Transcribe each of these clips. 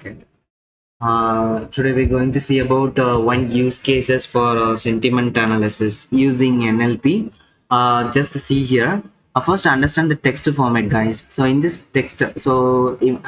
Okay. Today we're going to see about one use cases for sentiment analysis using NLP. Just to see here. First, understand the text format, guys. So in this text, IMDb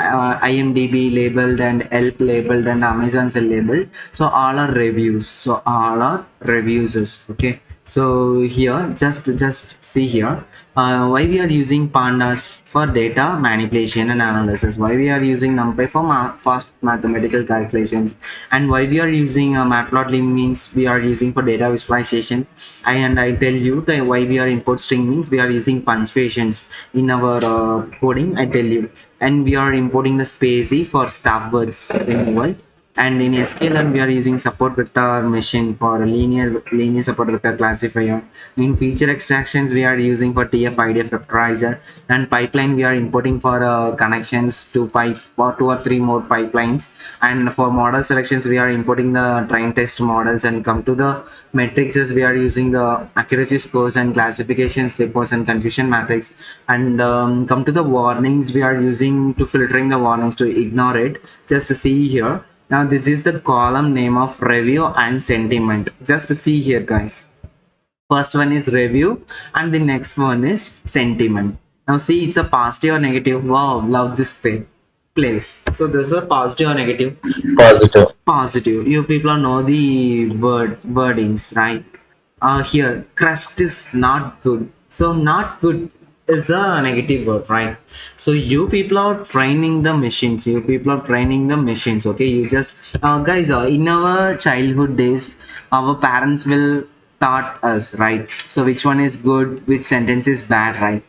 labeled and Help labeled and Amazon Sell labeled. So all are reviews. So all are reviews. Okay. So here, just see here. Why we are using pandas for data manipulation and analysis, why we are using numpy for fast mathematical calculations, and why we are using matplotlib means we are using for data visualization. And I tell you that why we are import string means we are using punctuations in our coding, I tell you. And we are importing the spacey for stop words removal. And in SQL we are using support vector machine for linear support vector classifier. In feature extractions we are using for TF-IDF Vectorizer, and pipeline we are importing for connections to pipe or 2 or 3 more pipelines. And for model selections we are importing the train test models, and come to the matrices we are using the accuracy scores and classifications reports and confusion matrix. And come to the warnings, we are using to filtering the warnings to ignore it. Just to see here. Now this is the column name of review and sentiment. Just see here, guys. First one is review and the next one is sentiment. Now see, it's a positive or negative. Wow, love this place. So this is a positive or negative? Positive. Positive. You people know the wordings, right? Here, crust is not good. So not good is a negative word, right? So you people are training the machines. You people are training the machines. Okay, you just guys. In our childhood days, our parents will taught us, right? So which one is good, which sentence is bad, right?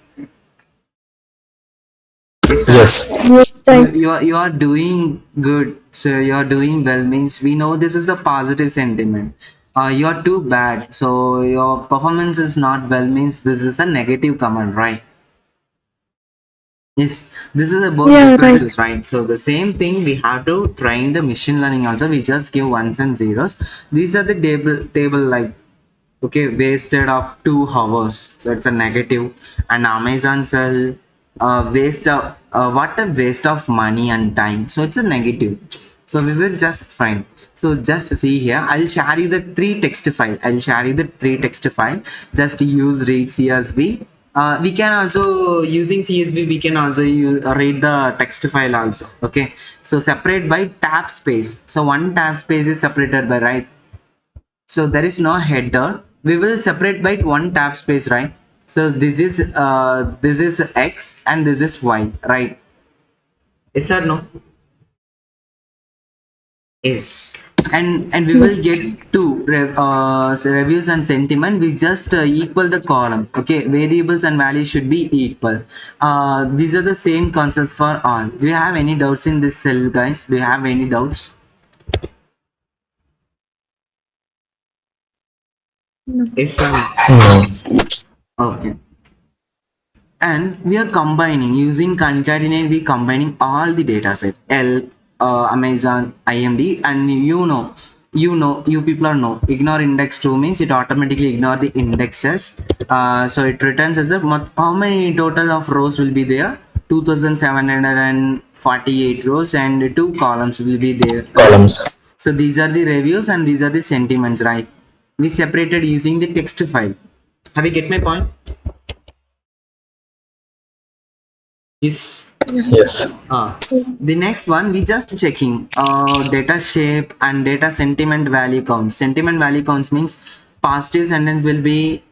Yes, sir. Yes. Yes, right. You are doing good, so you are doing well means we know this is a positive sentiment. You are too bad, so your performance is not well means this is a negative comment, right? Yes, this is about Yeah, right. differences, right? So the same thing we have to train the machine learning also. We just give ones and zeros. These are the table like, okay, wasted of 2 hours, so it's a negative. And Amazon sell waste of what a waste of money and time, so it's a negative. So we will just find. So just see here, I'll share you the three text file. Just use read CSV. We can also using CSV we can also read the text file also. Okay, so separate by tab space. So one tab space is separated by, right? So there is no header. We will separate by one tab space, right? So this is X and this is Y, right? Yes or no? Yes. And we will get two reviews and sentiment. We just equal the column. Okay, variables and values should be equal. These are the same concepts for all. Do you have any doubts in this cell, guys? Do you have any doubts? No. Yes or no? No. Okay. And we are combining using concatenate, we combining all the data set L, Amazon, IMD, and you people are know ignore index 2 means it automatically ignore the indexes. So it returns as a how many total of rows will be there? 2748 rows and 2 columns will be there, right? Columns. So these are the reviews and these are the sentiments, right? We separated using the text file. Have you get my point? Yes. Yes. The next one we just checking data shape and data sentiment value counts. Sentiment value counts means positive sentence will be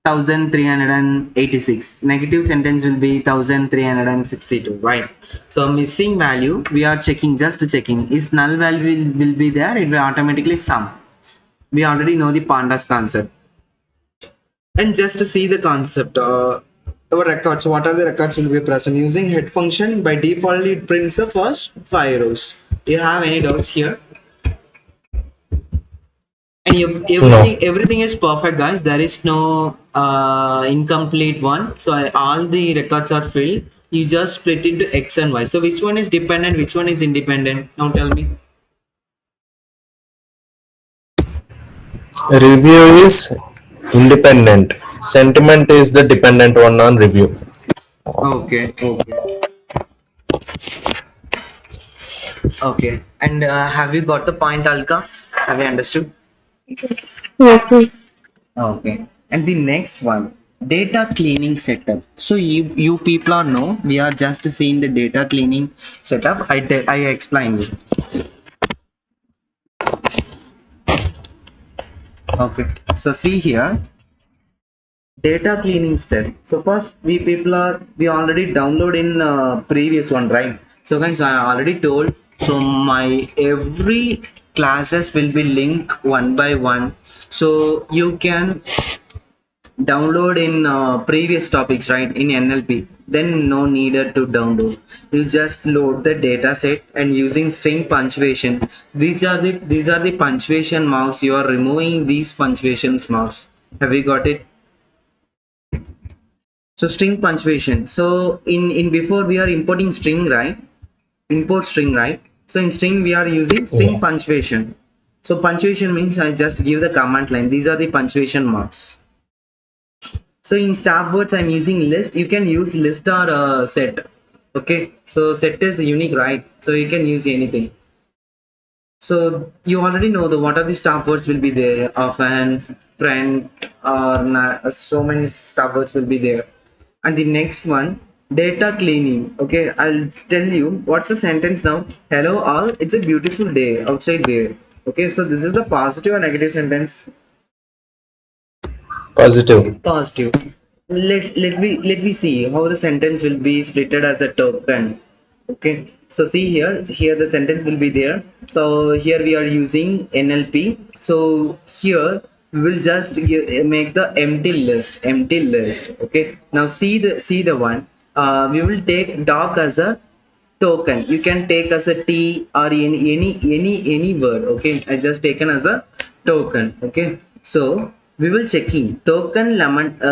1386, negative sentence will be 1362, right? So missing value we are checking, just checking is null value will be there, it will automatically sum. We already know the pandas concept. And just to see the concept, our records, what are the records will be present using head function. By default it prints the first 5 rows. Do you have any doubts here? And No. everything is perfect, guys. There is no incomplete one. So all the records are filled. You just split into X and Y. So which one is dependent, which one is independent? Now tell me. Review is independent. Sentiment is the dependent one on review. Okay, okay. Okay. And have you got the point, Alka? Have you understood? Yes. Yes, yes. Okay. And the next one, data cleaning setup. So you people are know we are just seeing the data cleaning setup. I explain you. Okay. So see here, data cleaning step. So first we already download in previous one, right? So guys, I already told. So my every classes will be linked one by one. So you can download in previous topics, right, in NLP, then no needed to download. You just load the data set and using string punctuation. These are the punctuation marks. You are removing these punctuation marks. Have you got it? So string punctuation. So in before we are importing string, right? Import string, right? So in string we are using string Yeah. punctuation. So punctuation means I just give the command line. These are the punctuation marks. So in star words, I'm using list. You can use list or set. Okay. So set is unique, right? So you can use anything. So you already know the what are the stop words will be there of an friend or so many stop words will be there. And the next one, data cleaning. Okay, I'll tell you what's the sentence now. Hello all, it's a beautiful day outside there. Okay, so this is the positive or negative sentence. Positive. Positive. Let me see how the sentence will be splitted as a token. Okay, so see here the sentence will be there. So here we are using NLP. So here we will just make the empty list. Okay, now see the one. We will take dog as a token. You can take as a T or any word. Okay, I just taken as a token. Okay, so we will checking token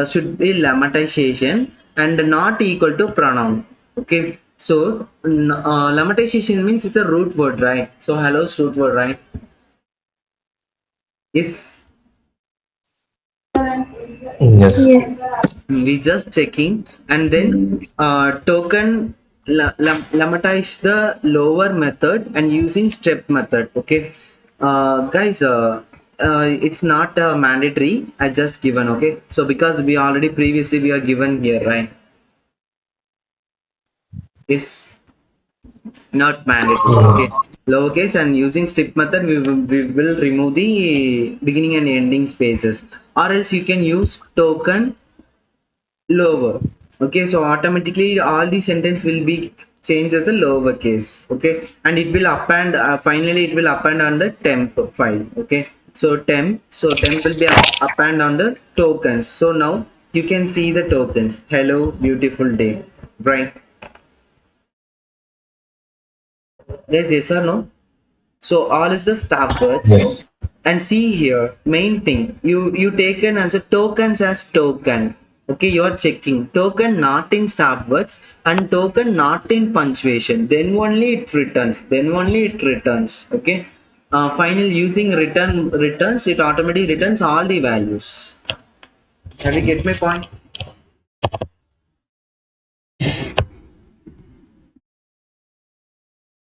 should be lemmatization and not equal to pronoun. Okay, so lemmatization means it's a root word, right? So hello is root word, right? Yes. Yes. Yes. We just checking and then token lematize the lower method and using step method. Okay, guys, it's not mandatory. I just given. Okay, so because we already previously we are given here, right? Is not mandatory. Okay, Mm. lowercase and using step method we will remove the beginning and ending spaces, or else you can use token lower. Okay, so automatically all the sentence will be changed as a lowercase. Okay, and it will append finally it will append on the temp file. Okay, so temp will be append on the tokens. So now you can see the tokens. Hello beautiful day, right? Yes, yes or no? So all is the stop words. Yes. And see here, main thing, you taken as a tokens as token. Okay, you are checking token not in stop words and token not in punctuation, then only it returns. Okay, final using returns, it automatically returns all the values. Have you get my point?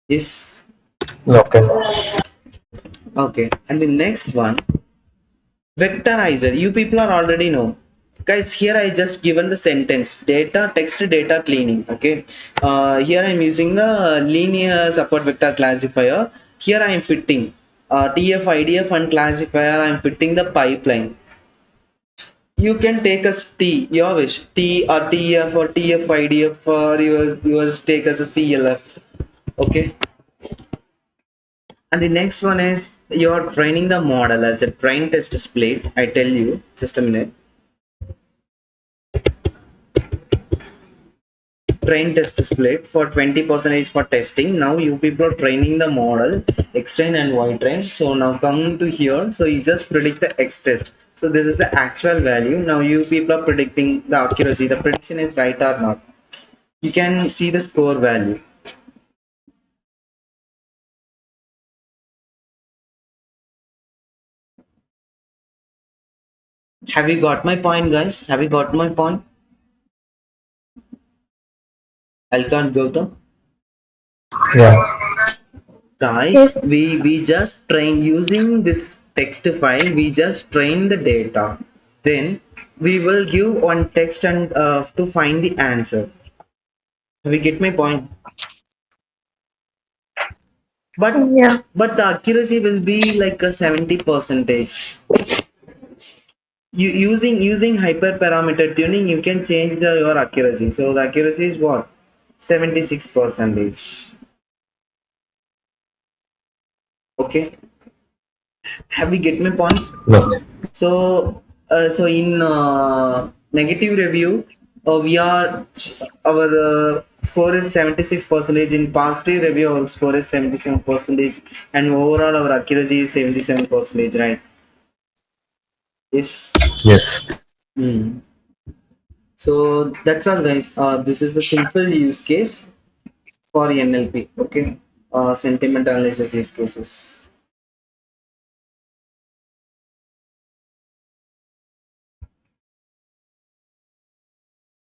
Yes. Okay. Okay, and the next one, vectorizer. You people are already know, guys. Here I just given the sentence data text data cleaning. Okay, here I'm using the linear support vector classifier. Here I am fitting TF-IDF and classifier. I'm fitting the pipeline. You can take as T your wish, T or TF or TF-IDF, or yours take as a CLF. Okay, and the next one is you're training the model as a train test split. I tell you just a minute. Train test split for 20% for testing. Now you people are training the model X train and Y train. So now come to here. So you just predict the X test. So this is the actual value. Now you people are predicting the accuracy. The prediction is right or not. You can see the score value. Have you got my point, guys? Have you got my point? Alkan Gautam. Yeah. Guys, Yes. we just train using this text file, we just train the data, then we will give one text and to find the answer. Have you get my point? but Yeah. but the accuracy will be like a 70 percentage. You using hyperparameter tuning, you can change the your accuracy, so the accuracy is what, 76 percentage. Okay, have you get my point? No. So, so in negative review, we are our score is 76 percentage. In positive review, our score is 77 percentage, and overall our accuracy is 77 percentage. Right? Yes. Yes. Hmm. So that's all, guys. This is the simple use case for NLP. Okay. Sentiment analysis use cases.